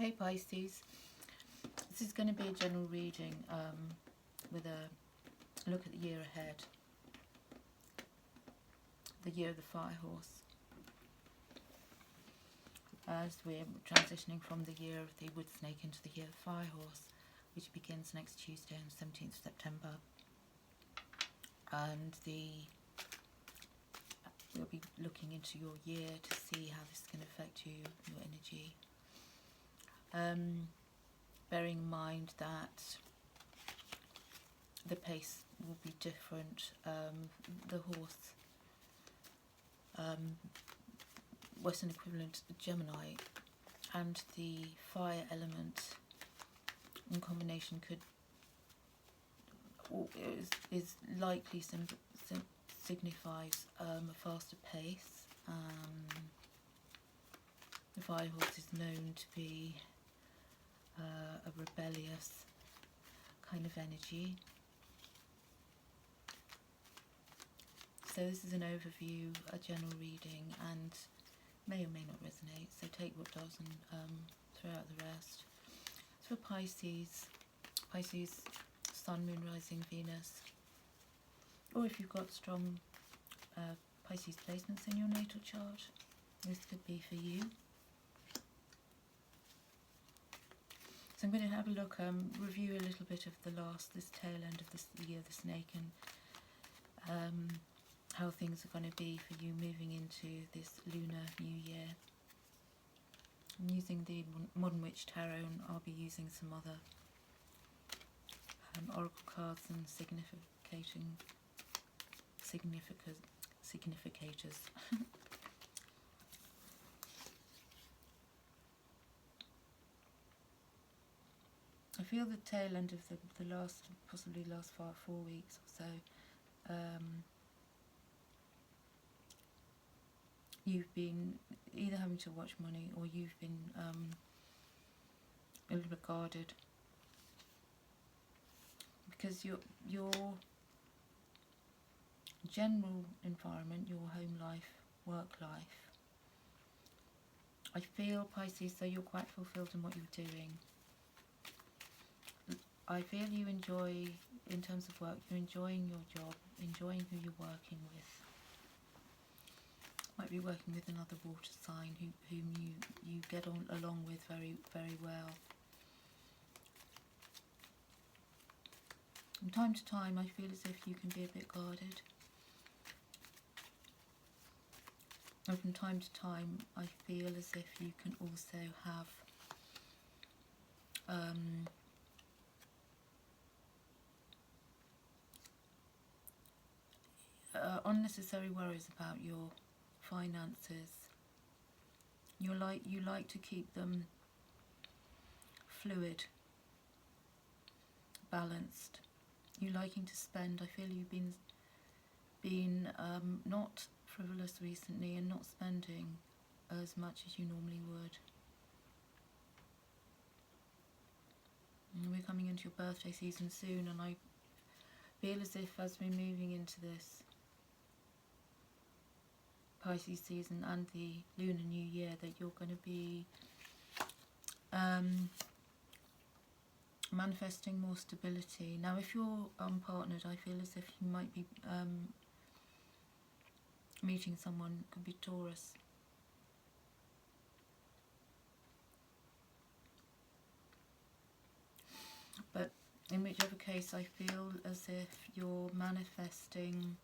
Hey Pisces, this is going to be a general reading with a look at the year ahead, the year of the fire horse, as we're transitioning from the year of the wood snake into the year of the fire horse, which begins next Tuesday on the 17th of September. And we'll be looking into your year to see how this can affect you, your energy. Bearing in mind that the pace will be different. The horse, Western equivalent Gemini, and the fire element in combination is likely signifies a faster pace. The fire horse is known to be a rebellious kind of energy. So this is an overview, a general reading, and may or may not resonate, so take what does and throw out the rest. So for Pisces, Sun, Moon, Rising, Venus, or if you've got strong Pisces placements in your natal chart, this could be for you. So I'm going to have a look, review a little bit of this tail end of the year of the snake, and how things are going to be for you moving into this lunar new year. I'm using the Modern Witch Tarot, and I'll be using some other oracle cards and significators. I feel the tail end of the possibly last 4 weeks or so, you've been either having to watch money, or you've been a little bit guarded, because your general environment, your home life, work life, I feel, Pisces, though you're quite fulfilled in what you're doing. I feel you enjoy, in terms of work, you're enjoying your job, enjoying who you're working with. Might be working with another water sign whom you get along with very, very well. From time to time, I feel as if you can be a bit guarded. And from time to time, I feel as if you can also have unnecessary worries about your finances. You like to keep them fluid, balanced. You liking to spend. I feel you've been not frivolous recently, and not spending as much as you normally would. And we're coming into your birthday season soon, and I feel as if, as we're moving into this Pisces season and the Lunar New Year, that you're going to be manifesting more stability. Now, if you're unpartnered, I feel as if you might be meeting someone, could be Taurus. But in whichever case, I feel as if you're manifesting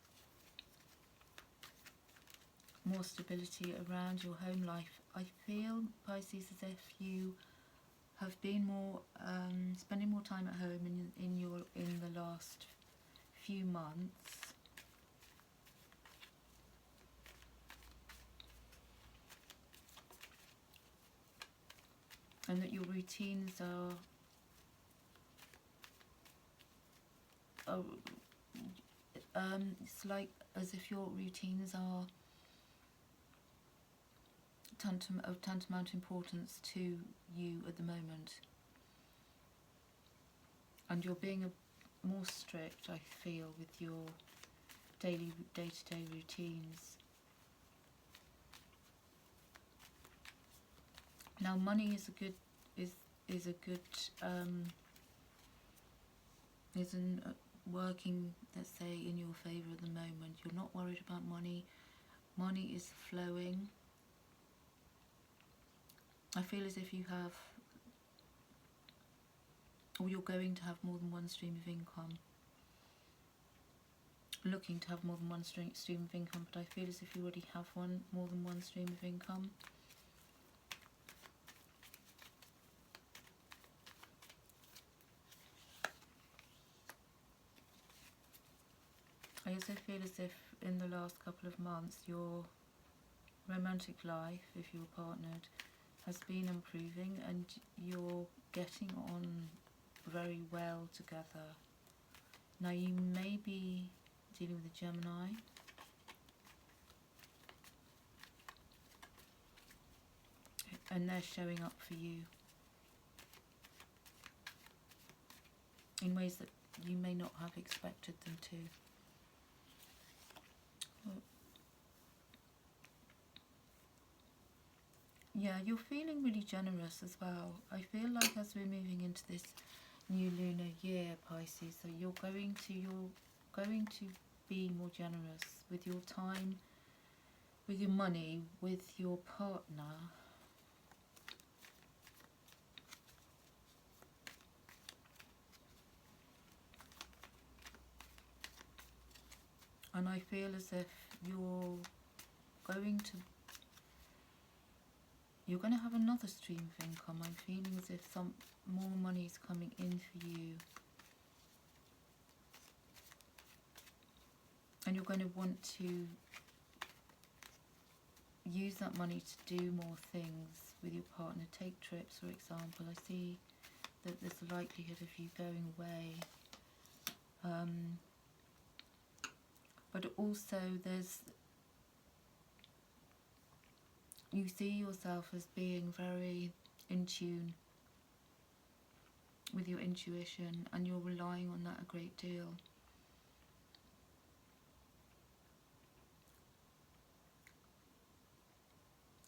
more stability around your home life. I feel, Pisces, as if you have been more spending more time at home in the last few months. And that your routines it's like as if your routines are of tantamount importance to you at the moment, and you're being more strict, I feel, with your day-to-day routines. Now, money is a good is a good isn't working, let's say, in your favour at the moment. You're not worried about money. Money is flowing. I feel as if you have, or you're going to have more than one stream of income. Looking to have more than one stream of income, but I feel as if you already have more than one stream of income. I also feel as if in the last couple of months your romantic life, if you're partnered, has been improving and you're getting on very well together. Now you may be dealing with a Gemini. And they're showing up for you in ways that you may not have expected them to. Yeah, you're feeling really generous as well. I feel like as we're moving into this new lunar year, Pisces, so you're going to be more generous with your time, with your money, with your partner. And I feel as if you're going to have another stream of income. I'm feeling as if some more money is coming in for you. And you're going to want to use that money to do more things with your partner. Take trips, for example. I see that there's a likelihood of you going away. But also you see yourself as being very in tune with your intuition, and you're relying on that a great deal.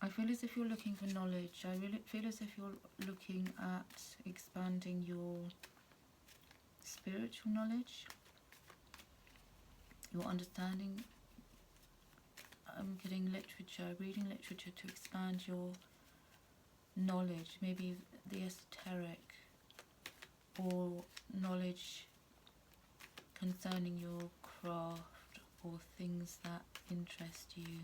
I feel as if you're looking for knowledge. I really feel as if you're looking at expanding your spiritual knowledge, your understanding. I'm getting literature, reading literature to expand your knowledge, maybe the esoteric, or knowledge concerning your craft or things that interest you.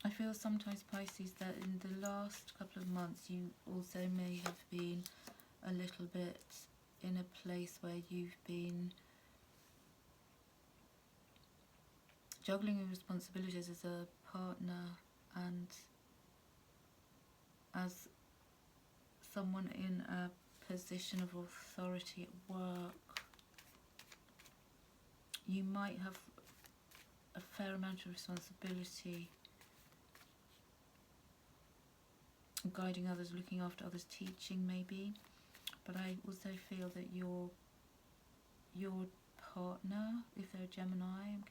I feel sometimes, Pisces, that in the last couple of months you also may have been a little bit in a place where you've been juggling your responsibilities as a partner and as someone in a position of authority at work. You might have a fair amount of responsibility, guiding others, looking after others, teaching maybe. But I also feel that your partner, if they're a Gemini,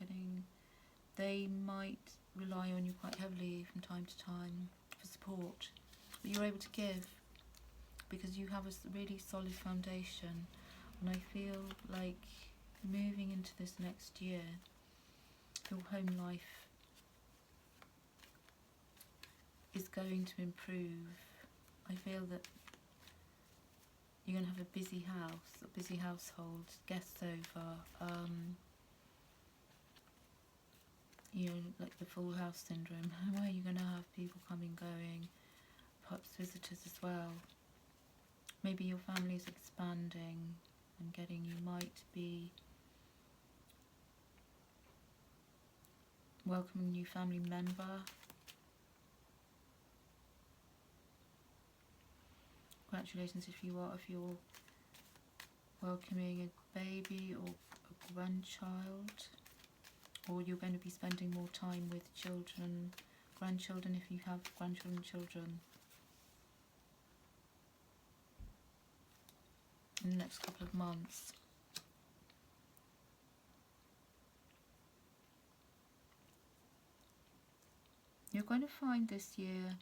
they might rely on you quite heavily from time to time for support. But you're able to give because you have a really solid foundation. And I feel like moving into this next year, your home life is going to improve. I feel that you're going to have a busy house, a busy household, guests over, you know, like the full house syndrome, where you're going to have people coming, going, perhaps visitors as well. Maybe your family is expanding and you might be welcoming a new family member. Congratulations if you're welcoming a baby or a grandchild, or you're going to be spending more time with children, grandchildren if you have grandchildren, children, in the next couple of months. You're going to find this year,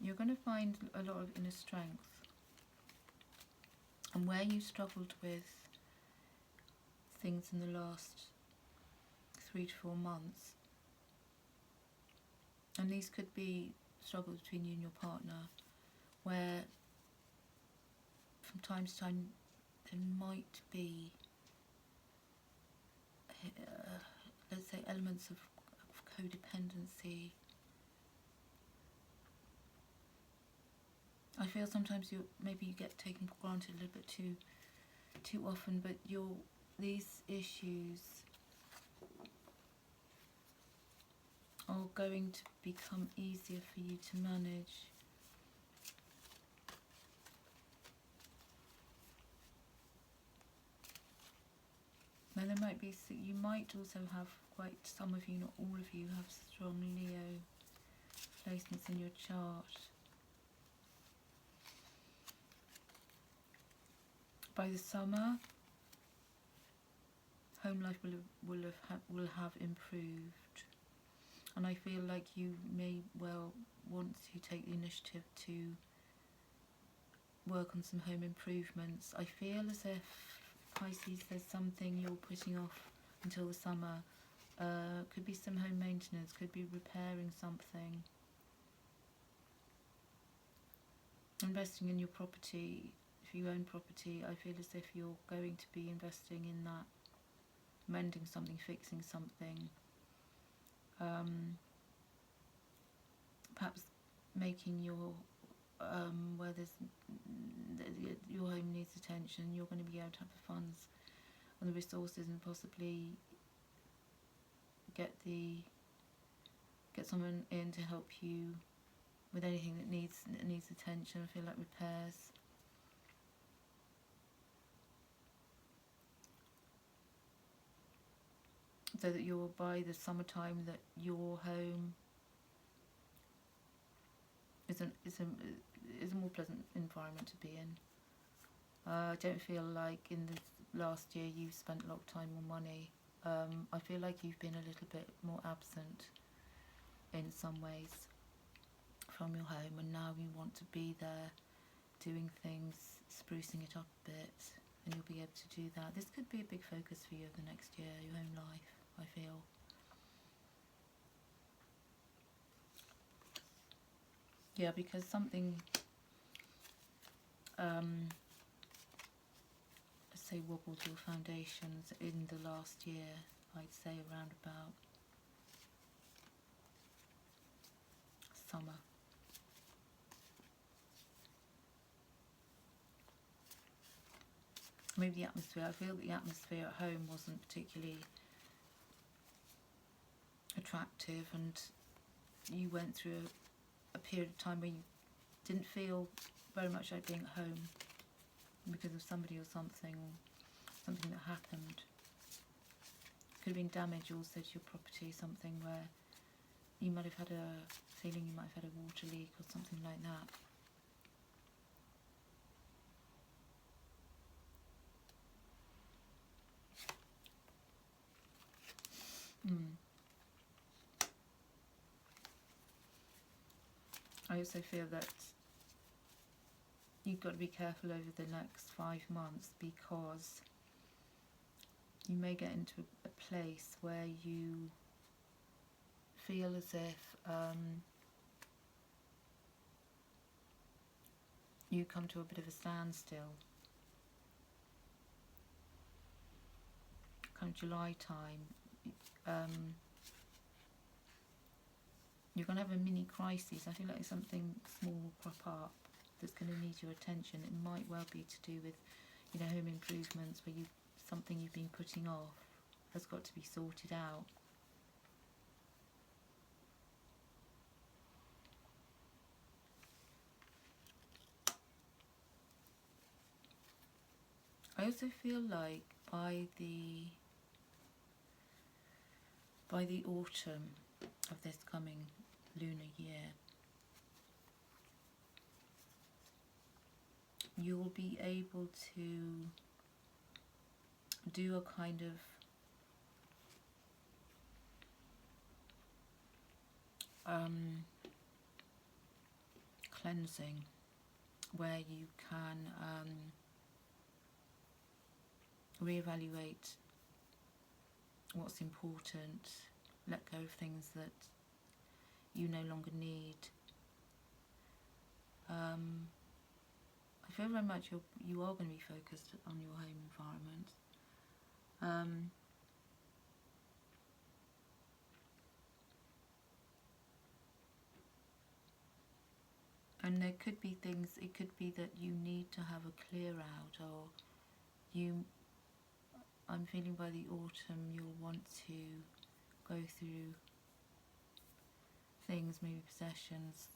you're going to find a lot of inner strength. And where you struggled with things in the last 3 to 4 months, and these could be struggles between you and your partner, where from time to time there might be, let's say, elements of codependency. I feel sometimes maybe you get taken for granted a little bit too often, but these issues are going to become easier for you to manage. Now there might be, you might also have some of you, not all of you, have strong Leo placements in your chart. By the summer, home life will have improved, and I feel like you may well want to take the initiative to work on some home improvements. I feel as if, Pisces, there's something you're putting off until the summer. Could be some home maintenance, could be repairing something, investing in your property. If you own property, I feel as if you're going to be investing in that, mending something, fixing something, perhaps making your where your home needs attention. You're going to be able to have the funds and the resources, and possibly get someone in to help you with anything that needs attention. I feel like repairs. So that you're, by the summertime, that your home is a more pleasant environment to be in. I don't feel like in the last year you've spent a lot of time or money. I feel like you've been a little bit more absent in some ways from your home, and now you want to be there doing things, sprucing it up a bit, and you'll be able to do that. This could be a big focus for you over the next year, your home life, I feel. Yeah, because something, let's say, wobbled your foundations in the last year, I'd say around about summer. Maybe the atmosphere, I feel that the atmosphere at home wasn't particularly attractive, and you went through a period of time where you didn't feel very much like being at home because of somebody or something that happened. Could have been damage also to your property, something where you might have had a feeling you might have had a water leak or something like that. I also feel that you've got to be careful over the next 5 months, because you may get into a place where you feel as if you come to a bit of a standstill. Come July time, you're going to have a mini crisis. I feel like something small will crop up that's going to need your attention. It might well be to do with, home improvements, where something you've been putting off has got to be sorted out. I also feel like by the autumn of this coming lunar year, you will be able to do a kind of cleansing, where you can reevaluate what's important, let go of things that you no longer need. I feel very much you are going to be focused on your home environment. And there could be things, it could be that you need to have a clear out, or I'm feeling by the autumn you'll want to go through things, maybe possessions,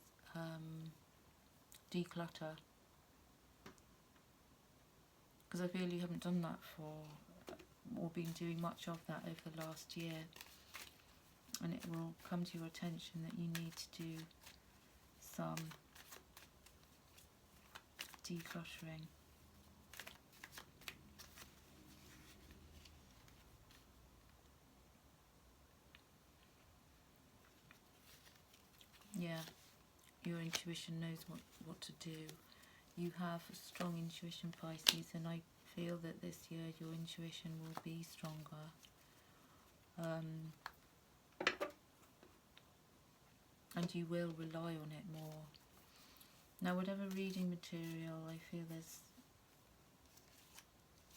declutter. Because I feel you haven't done that or been doing much of that over the last year. And it will come to your attention that you need to do some decluttering. Yeah, your intuition knows what to do. You have a strong intuition, Pisces, and I feel that this year your intuition will be stronger. And you will rely on it more. Now, whatever reading material, I feel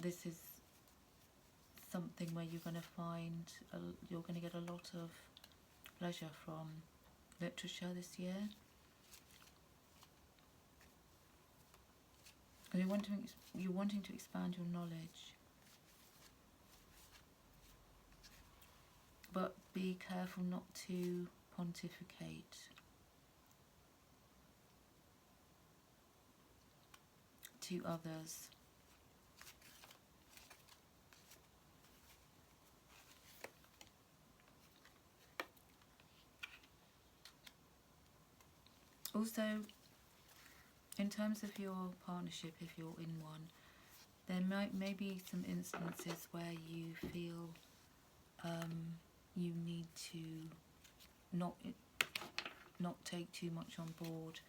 this is something where you're going to find, you're going to get a lot of pleasure from literature this year. And you're wanting to expand your knowledge. But be careful not to pontificate. To others. Also, in terms of your partnership, if you're in one, there may be some instances where you feel you need to not take too much on board,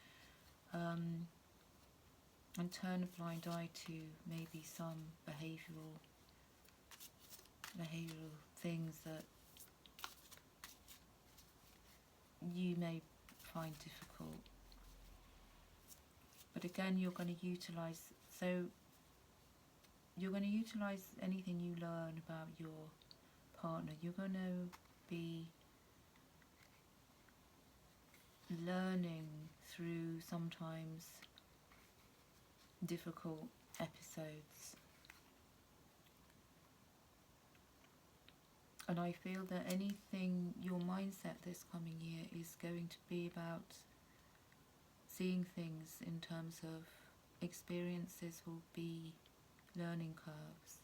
and turn a blind eye to maybe some behavioural things that you may find difficult. But again, you're going to utilise anything you learn about your partner. You're going to be learning through sometimes difficult episodes. And I feel that your mindset this coming year is going to be about seeing things in terms of experiences will be learning curves.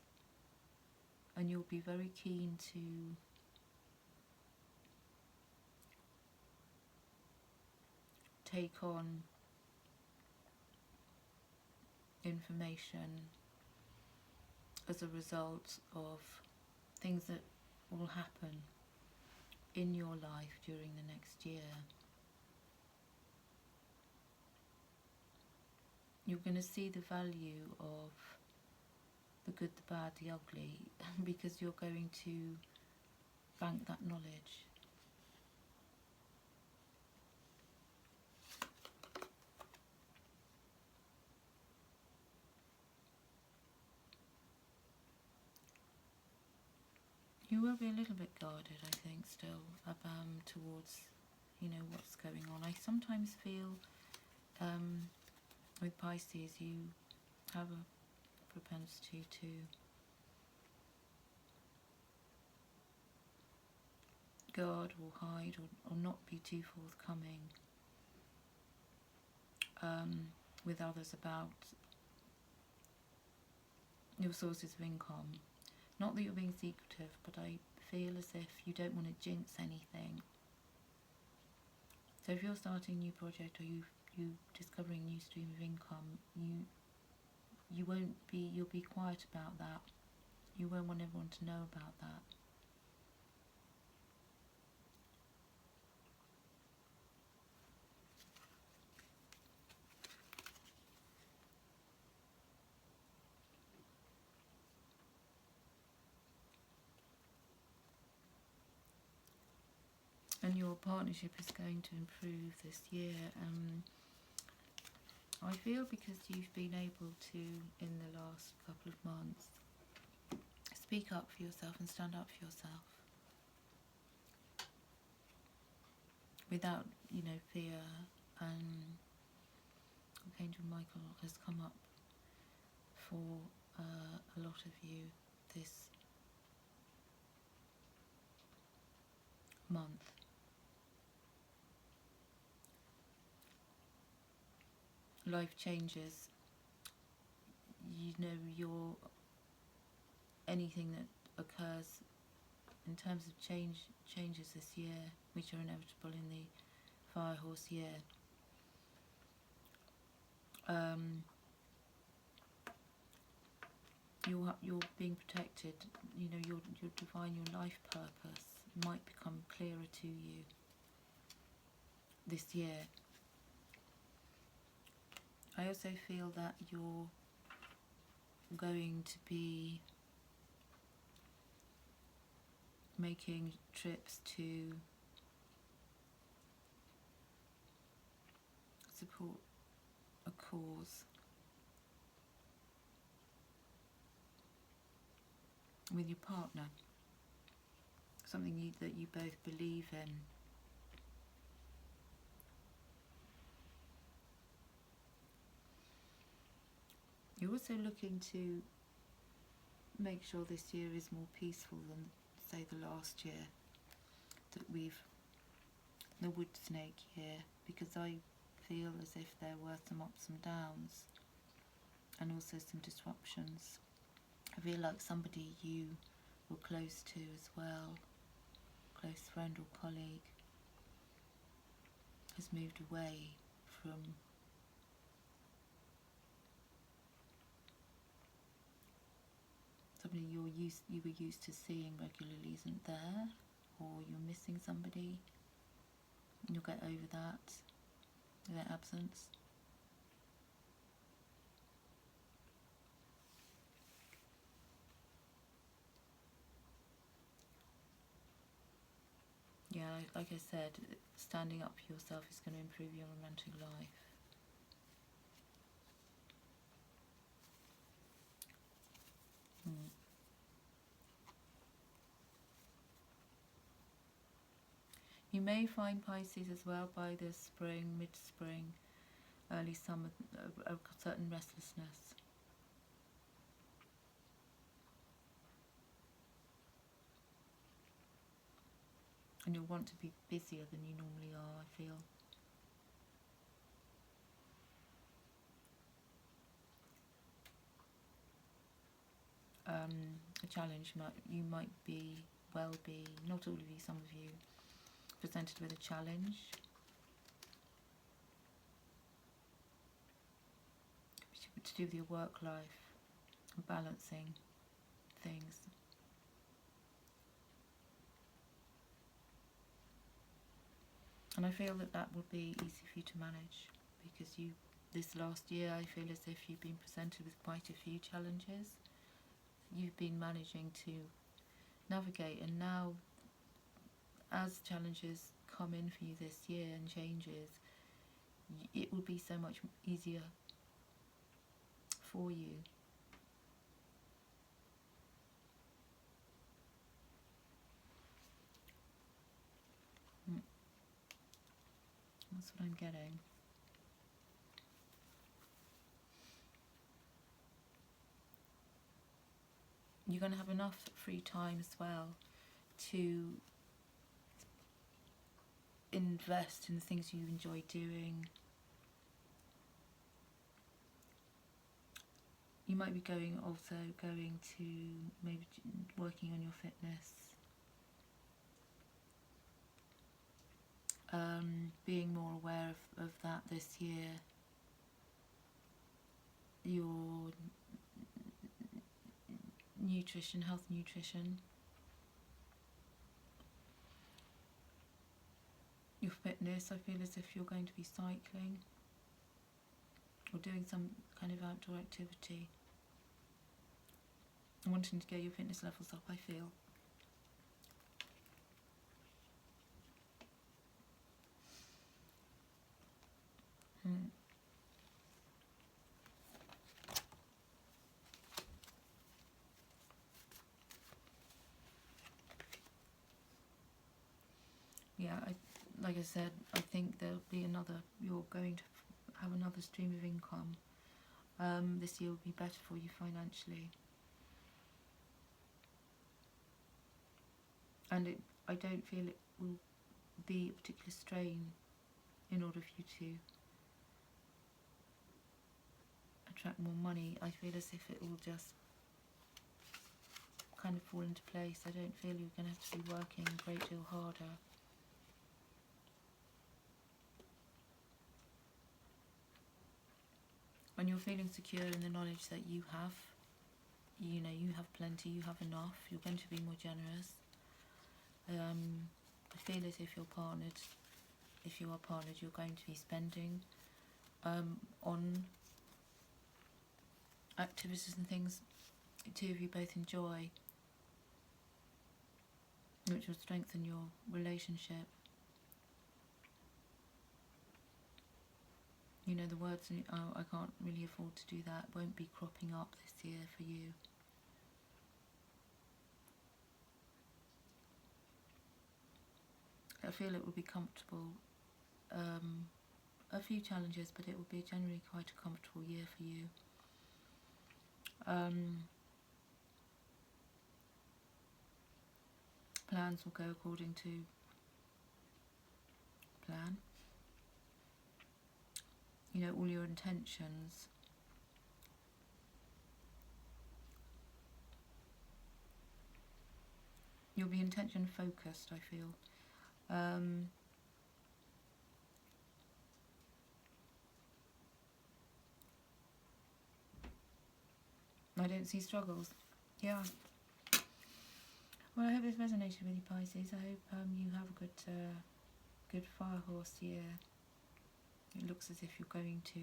And you'll be very keen to take on information as a result of things that will happen in your life during the next year. You're going to see the value of the good, the bad, the ugly, because you're going to bank that knowledge. You will be a little bit guarded, I think, still, towards, what's going on. I sometimes feel, with Pisces, you have a propensity to guard or hide or not be too forthcoming with others about your sources of income. Not that you're being secretive, but I feel as if you don't want to jinx anything. So if you're starting a new project or you discovering a new stream of income, you'll be quiet about that. You won't want everyone to know about that. and your partnership is going to improve this year. I feel because you've been able to, in the last couple of months, speak up for yourself and stand up for yourself without, fear. Archangel Michael has come up for a lot of you this month. Life changes. Anything that occurs in terms of changes this year, which are inevitable in the fire horse year. You're being protected. Your divine, your life purpose might become clearer to you this year. I also feel that you're going to be making trips to support a cause with your partner, something that you both believe in. You're also looking to make sure this year is more peaceful than, say, the last year the wood snake year, because I feel as if there were some ups and downs and also some disruptions. I feel like somebody you were close to as well, close friend or colleague, has moved away from somebody you were used to seeing regularly isn't there, or you're missing somebody. You'll get over that, their absence. Yeah, like I said, standing up for yourself is going to improve your romantic life. You may find, Pisces, as well, by the spring, mid-spring, early summer, a certain restlessness. And you'll want to be busier than you normally are, I feel. A challenge, you might be, not all of you, some of you, presented with a challenge. To do with your work life and balancing things. And I feel that will be easy for you to manage, because this last year, I feel as if you've been presented with quite a few challenges. You've been managing to navigate, and now as challenges come in for you this year and changes, it will be so much easier for you. That's what I'm getting. You're going to have enough free time as well to invest in the things you enjoy doing. You might be going to maybe working on your fitness, being more aware of that this year. Your nutrition, health nutrition, your fitness. I feel as if you're going to be cycling or doing some kind of outdoor activity, wanting to get your fitness levels up, I feel. yeah, like I said, I think there'll be another, you're going to have another stream of income. This year will be better for you financially. And I don't feel it will be a particular strain in order for you to attract more money. I feel as if it will just kind of fall into place. I don't feel you're going to have to be working a great deal harder. When you're feeling secure in the knowledge that you have, you know, you have plenty, you have enough, you're going to be more generous. I feel as if you're partnered, if you are partnered, you're going to be spending on activities and things the two of you both enjoy, which will strengthen your relationship. You know, the words, oh, I can't really afford to do that, won't be cropping up this year for you. I feel it will be comfortable. A few challenges, but it will be generally quite a comfortable year for you. Plans will go according to plan. You know, all your intentions. You'll be intention focused, I feel. I don't see struggles. Yeah. Well, I hope this resonated with you, Pisces. I hope you have a good fire horse year. It looks as if you're going to.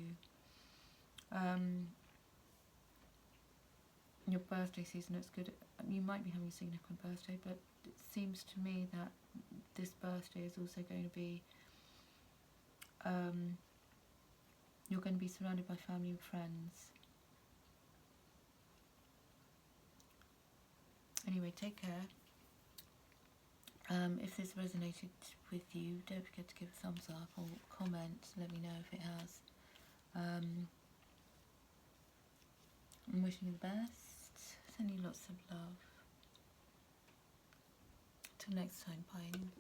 Your birthday season looks good. You might be having a significant birthday, but it seems to me that this birthday is also going to be, you're going to be surrounded by family and friends. Anyway, take care. If this resonated with you, don't forget to give a thumbs up or comment, let me know if it has. I'm wishing you the best, sending you lots of love. Till next time, bye.